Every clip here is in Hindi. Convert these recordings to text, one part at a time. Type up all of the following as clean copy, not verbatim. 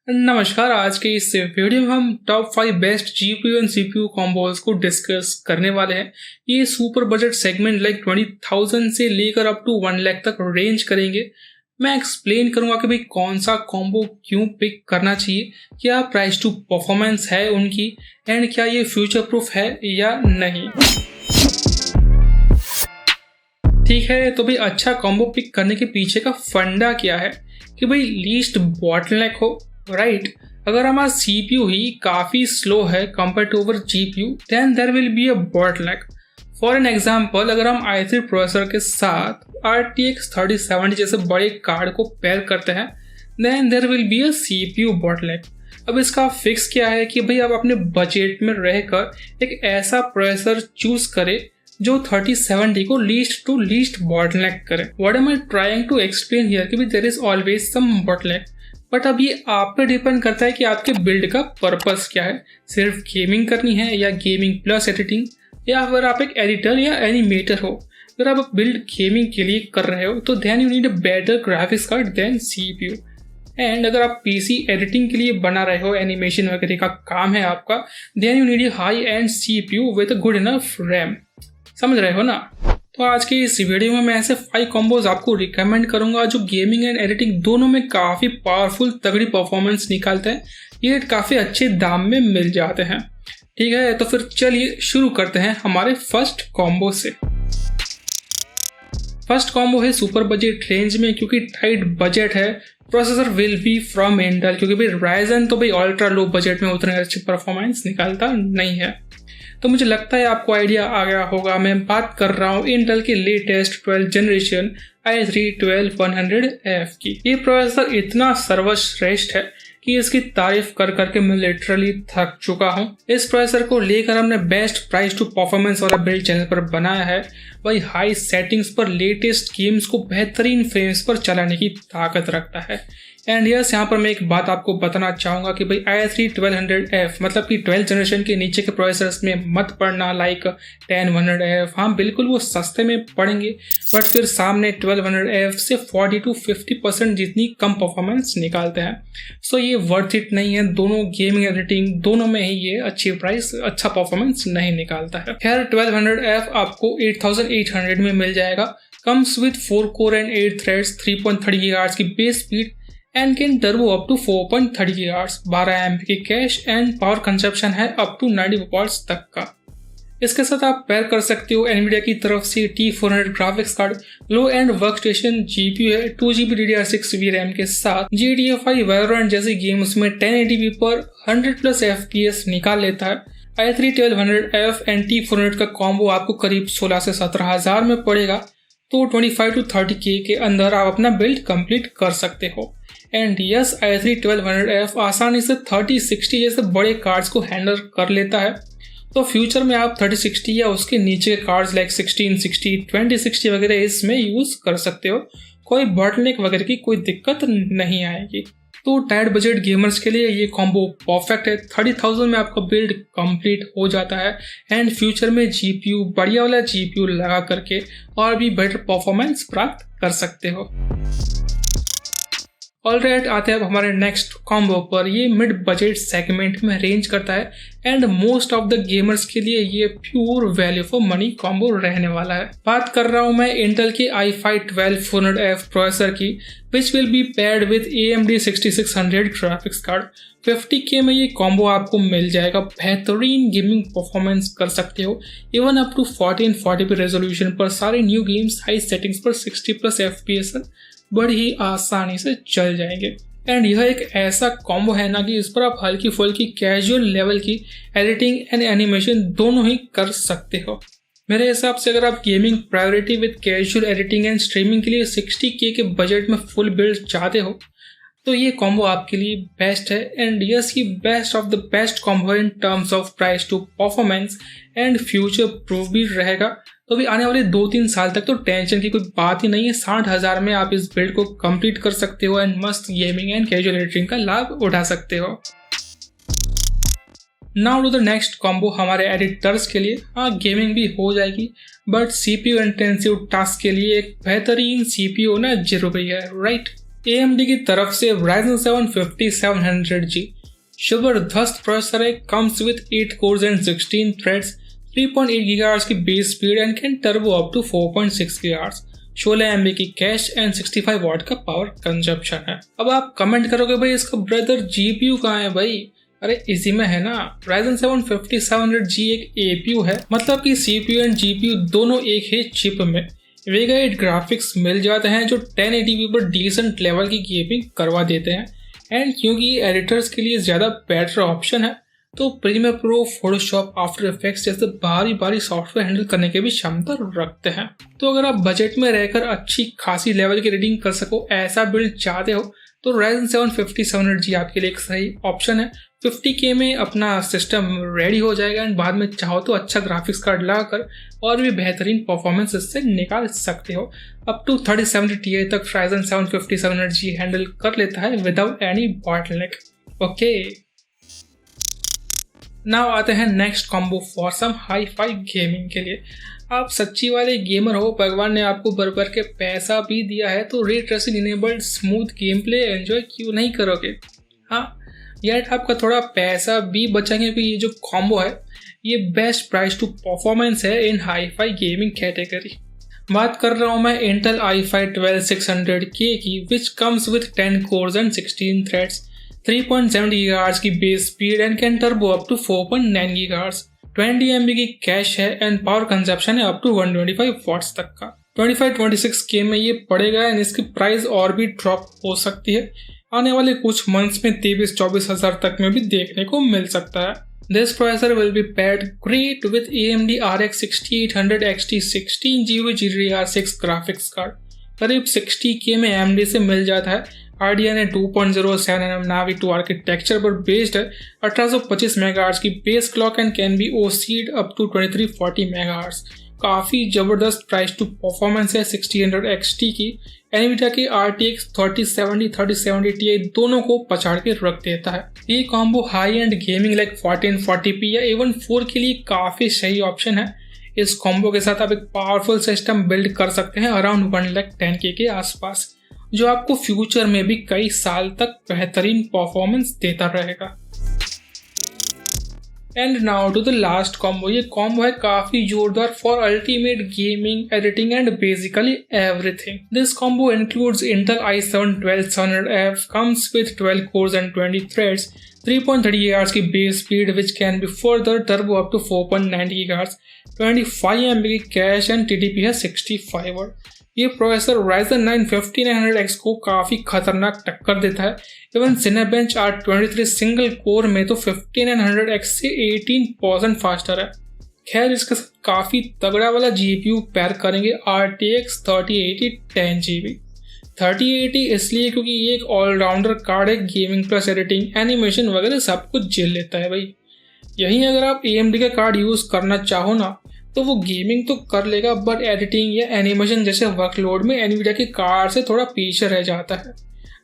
नमस्कार। आज के इस वीडियो में हम top 5 best GPU and CPU combos को डिस्कस करने वाले हैं। ये सुपर बजट सेगमेंट लाइक 20,000 से लेकर अप टू 1 लाख तक रेंज करेंगे। मैं एक्सप्लेन करूंगा कि भाई कौन सा कॉम्बो क्यों पिक करना चाहिए, क्या प्राइस टू परफॉर्मेंस है उनकी, एंड क्या ये फ्यूचर प्रूफ है या नहीं। ठीक है, तो भाई अच्छा कॉम्बो पिक करने के पीछे का फंडा क्या है कि भाई लीस्ट बॉटलनेक हो, राइट। अगर हमारा सीपीयू ही काफ़ी स्लो है compare to over GPU, then there will be a bottleneck. For an example, अगर हम i3 प्रोसेसर के साथ RTX 3070 जैसे बड़े कार्ड को पेयर करते हैं, then there will be a CPU bottleneck. अब इसका फिक्स क्या है कि भाई आप अपने बजट में रहकर एक ऐसा प्रोसेसर चूज करें जो 3070 को लीस्ट टू लीस्ट बॉटलनेक करे। What am I trying to explain here कि there is always some bottleneck, but अब ये आप पे डिपेंड करता है कि आपके बिल्ड का पर्पस क्या है। सिर्फ गेमिंग करनी है या गेमिंग प्लस एडिटिंग, या अगर आप एक एडिटर या एनिमेटर हो। अगर आप बिल्ड गेमिंग के लिए कर रहे हो तो then you need a better graphics card than CPU. And अगर आप पीसी एडिटिंग के लिए बना रहे हो, एनिमेशन वगैरह का काम है आपका, then you need a high end CPU with a good enough RAM. समझ रहे हो ना। तो आज के इस वीडियो में मैं ऐसे 5 कॉम्बोज आपको रिकमेंड करूंगा जो गेमिंग एंड एडिटिंग दोनों में काफ़ी पावरफुल तगड़ी परफॉर्मेंस निकालते हैं। ये काफ़ी अच्छे दाम में मिल जाते हैं। ठीक है, तो फिर चलिए शुरू करते हैं हमारे फर्स्ट कॉम्बो से। फर्स्ट कॉम्बो है सुपर बजट रेंज में, क्योंकि टाइट बजट है। Processor will be from Intel, क्योंकि भाई राइजन तो भाई अल्ट्रा लो बजट में उतने अच्छे परफॉर्मेंस निकालता नहीं है। तो मुझे लगता है आपको आइडिया आ गया होगा, मैं बात कर रहा हूँ इंटेल के latest 12th generation i3 12100F की। ये प्रोसेसर इतना सर्वश्रेष्ठ है कि इसकी तारीफ कर करके मैं लिटरली थक चुका हूँ। इस प्रोसेसर को लेकर हमने बेस्ट प्राइस टू परफॉर्मेंस वाला बिल्ड चैनल पर बनाया है। वही हाई सेटिंग्स पर लेटेस्ट गेम्स को बेहतरीन फ्रेम्स पर चलाने की ताकत रखता है। एंड यस, यहाँ पर मैं एक बात आपको बताना चाहूँगा कि भाई i3 1200F मतलब कि 12th जनरेशन के नीचे के प्रोसेसर्स में मत पड़ना, लाइक 10100F। हाँ बिल्कुल वो सस्ते में पड़ेंगे, बट फिर सामने 1200F से 40 to 50% जितनी कम परफॉर्मेंस निकालते हैं। सो ये वर्थ इट नहीं है। दोनों गेमिंग एडिटिंग दोनों में ही ये अच्छी प्राइस अच्छा परफॉर्मेंस नहीं निकालता है। खैर 1200F आपको 8800 में मिल जाएगा। Comes with 4 core and 8 threads, 3.30 GHz की base speed and can turbo up to 4.30 GHz, 12 MB की कैश एंड पावर कंजप्शन है अप टू 90 वॉट्स तक का। इसके साथ आप पेयर कर सकते हो एनवीडिया की तरफ से T400 graphics card, low and workstation GPU है 2GB DDR6 VRAM के साथ। GTFI Valorant जैसे गेम्स में 1080p पर 100+ FPS निकाल लेता है। i3 1200F एंड T400 का कॉम्बो आपको करीब 16 से 17 हज़ार में पड़ेगा। तो 25 to 30K के अंदर आप अपना बिल्ड कंप्लीट कर सकते हो। एंड यस, i3 1200F आसानी से 3060 जैसे बड़े कार्ड्स को हैंडल कर लेता है। तो फ्यूचर में आप 3060 या उसके नीचे के कार्ड्स लाइक 1660, 2060 वगैरह इसमें यूज़ कर सकते हो। कोई बॉटलनेक वगैरह की कोई दिक्कत नहीं आएगी। तो टाइट बजट गेमर्स के लिए ये कॉम्बो परफेक्ट है। 30,000 में आपका बिल्ड कंप्लीट हो जाता है एंड फ्यूचर में जीपीयू बढ़िया वाला जीपीयू लगा करके और भी बेटर परफॉर्मेंस प्राप्त कर सकते हो। ऑलराइट, आते हैं अब हमारे नेक्स्ट कॉम्बो पर। ये मिड बजट सेगमेंट में रेंज करता है and most of the gamers के लिए ये pure value for money combo रहने वाला है। बात कर रहा हूँ मैं इंटेल के i5 12400F प्रोसेसर की, which will be paired with AMD 6600 graphics card. 50K में ये कॉम्बो आपको मिल जाएगा। बेहतरीन गेमिंग परफॉर्मेंस कर सकते हो, even up to 1440p resolution पर सारे न्यू गेम्स हाई सेटिंग्स पर 60+ FPS बड़ी ही आसानी से चल जाएंगे। एंड यह एक ऐसा कॉम्बो है ना कि इस पर आप हल्की फुल्की कैजुअल लेवल की एडिटिंग एंड एनिमेशन दोनों ही कर सकते हो। मेरे हिसाब से अगर आप gaming priority with casual editing and streaming के लिए 60K के बजट में फुल बिल्ड चाहते हो तो ये कॉम्बो आपके लिए बेस्ट है। एंड यस, ये best of the best combo in terms of price to performance and future proof भी रहेगा। तो भी आने वाले 2-3 साल तक तो टेंशन की कोई बात ही नहीं है। 60,000 में आप इस बिल्ड को कंप्लीट कर सकते हो एंड मस्त गेमिंग एंड कैजुअल एडिटिंग का लाभ उठा सकते हो। Now to the next combo हमारे एडिटर्स के लिए। हाँ, गेमिंग भी हो जाएगी बट सीपीयू इंटेंसिव टास्क के लिए एक बेहतरीन सीपीयू ना जरूरी है, राइट। AMD की तरफ से Ryzen 7 5700G जबरदस्त प्रोसेसर है, comes with 8 cores and 16 threads, 3.8 GHz की base speed and can turbo up to 4.6 GHz, 16 MB की कैश एंड 65 वाट का पावर कंजप्शन है। अब आप कमेंट करोगे भाई इसका ब्रदर GPU कहाँ है भाई? अरे इसी में है ना। Ryzen 7 5700G एक APU है, मतलब कि CPU एंड GPU दोनों एक ही चिप में। वेगा 8 ग्राफिक्स मिल जाते हैं जो 1080p पर डिसेंट लेवल की गेमिंग करवा देते हैं, एंड क्योंकि ये एडिटर्स के लिए ज़्यादा बेटर ऑप्शन है तो Premiere Pro, Photoshop, After Effects जैसे भारी सॉफ्टवेयर हैंडल करने की भी क्षमता रखते हैं। तो अगर आप बजट में रहकर अच्छी खासी लेवल की रीडिंग कर सको ऐसा बिल्ड चाहते हो तो Ryzen 7 5700G आपके लिए एक सही ऑप्शन है। 50K में अपना सिस्टम रेडी हो जाएगा एंड बाद में चाहो तो अच्छा ग्राफिक्स कार्ड लगाकर और भी बेहतरीन परफॉर्मेंस इससे निकाल सकते हो। अप टू 3070 Ti तक Ryzen 7 5700G हैंडल कर लेता है without any bottleneck. Okay, now आते हैं next combo for some hi fi gaming के लिए। आप सच्ची वाले गेमर हो, भगवान ने आपको भर के पैसा भी दिया है तो ray tracing enabled smooth game play enjoy क्यों नहीं करोगे? हाँ, यार आपका थोड़ा पैसा भी बचाएंगे क्योंकि ये जो कॉम्बो है ये बेस्ट प्राइस टू परफॉर्मेंस है in hi fi gaming category. बात कर रहा हूँ मैं इंटेल i5 12600K की, which comes with 10 cores and 16 threads, 3.7 GHz की base speed and can turbo up to 4.9 GHz, 20 MB की कैश है एंड पावर कंजप्शन है अप टू 125 वॉट्स तक का। 25-26K में ये पड़ेगा एंड इसकी प्राइस और भी ड्रॉप हो सकती है। आने वाले कुछ मंथ्स में 23-24 हज़ार तक में भी देखने को मिल सकता है। This processor will be paired great with AMD RX 6800 XT 16GB GDDR6 graphics card। करीब 60K में AMD से मिल जाता है। RDNA 2.0 7nm Navi 2 आर्किटेक्चर पर बेस्ड है, 1825 MHz की base clock and can be OC'd up to 2340 MHz। काफ़ी ज़बरदस्त प्राइस टू परफॉर्मेंस है 1600 XT की। NVIDIA की RTX 3070 3070 Ti दोनों को पछाड़ के रख देता है। ये combo high and gaming like 1440p या इवन 4 के लिए काफ़ी सही ऑप्शन है। इस कॉम्बो के साथ आप एक पावरफुल सिस्टम बिल्ड कर सकते हैं अराउंड 110K के आसपास, जो आपको फ्यूचर में भी कई साल तक बेहतरीन परफॉर्मेंस देता रहेगा। And now to the last combo. ये कॉम्बो है काफी जोरदार for ultimate gaming, editing and basically everything. This combo includes Intel i7 12700F, comes with 12 cores and 20 threads, 3.30 GHz की base speed which can be further turbo up to 4.9 GHz, 25 MB की कैश एंड TDP है 65 वाट। ये प्रोसेसर Ryzen 9 5900X को काफ़ी खतरनाक टक्कर देता है। Even Cinebench R23 single core में तो 5900X से 18% फास्टर है। खैर इसके साथ काफ़ी तगड़ा वाला GPU पेयर करेंगे RTX 3080 10GB। 3080 इसलिए क्योंकि ये एक ऑलराउंडर कार्ड है, गेमिंग प्लस एडिटिंग, एनिमेशन वगैरह सब कुछ झेल लेता है भाई। यहीं अगर आप AMD का कार्ड यूज़ करना चाहो ना तो वो गेमिंग तो कर लेगा बट एडिटिंग या एनिमेशन जैसे वर्कलोड में NVIDIA के कार्ड से थोड़ा पीछे रह जाता है।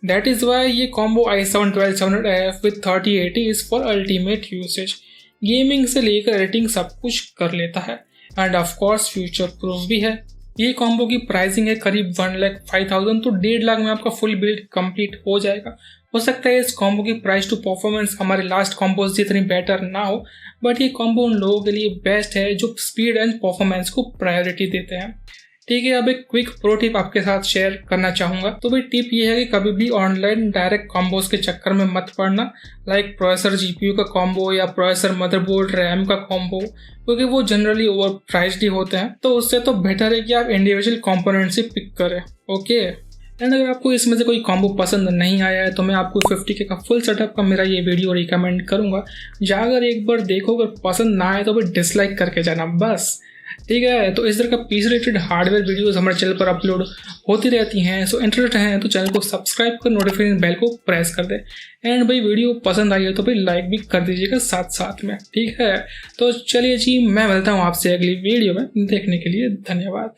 दैट इज़ वाई ये combo i7 12700F with 3080 is for ultimate usage. Gaming से लेकर एडिटिंग सब कुछ कर लेता है end of course future proof भी है। ये कॉम्बो की प्राइसिंग है करीब 1,05,000, तो 1.5 लाख में आपका फुल बिल्ड कंप्लीट हो जाएगा। हो सकता है इस कॉम्बो की प्राइस टू परफॉर्मेंस हमारे लास्ट कॉम्बोज जितनी बेटर ना हो, बट ये कॉम्बो उन लोगों के लिए बेस्ट है जो स्पीड एंड परफॉर्मेंस को प्रायोरिटी देते हैं। ठीक है, अब एक क्विक प्रो टिप आपके साथ शेयर करना चाहूँगा। तो भाई टिप ये है कि कभी भी ऑनलाइन डायरेक्ट कॉम्बोज के चक्कर में मत पड़ना, लाइक प्रोसेसर GPU का कॉम्बो या प्रोसेसर मदरबोर्ड रैम का कॉम्बो, क्योंकि वो जनरली ओवर प्राइस्ड ही होते हैं। तो उससे तो बेटर है कि आप इंडिविजुअल कॉम्पोनेंट्स ही पिक करें। ओके, एंड अगर आपको इसमें से कोई कॉम्बो पसंद नहीं आया है तो मैं आपको 50K का फुल सेटअप का मेरा ये वीडियो रिकमेंड करूँगा। जाकर एक बार देखो, अगर पसंद ना आए तो फिर डिसलाइक करके जाना बस। ठीक है, तो इस तरह का पीस रिलेटेड हार्डवेयर वीडियोस हमारे चैनल पर अपलोड होती रहती हैं। सो इंटरेस्ट हैं तो चैनल को सब्सक्राइब कर नोटिफिकेशन बेल को प्रेस कर दे। एंड भाई वीडियो पसंद आई है तो भाई लाइक भी कर दीजिएगा साथ साथ में। ठीक है, तो चलिए जी, मैं मिलता हूँ आपसे अगली वीडियो में। देखने के लिए धन्यवाद।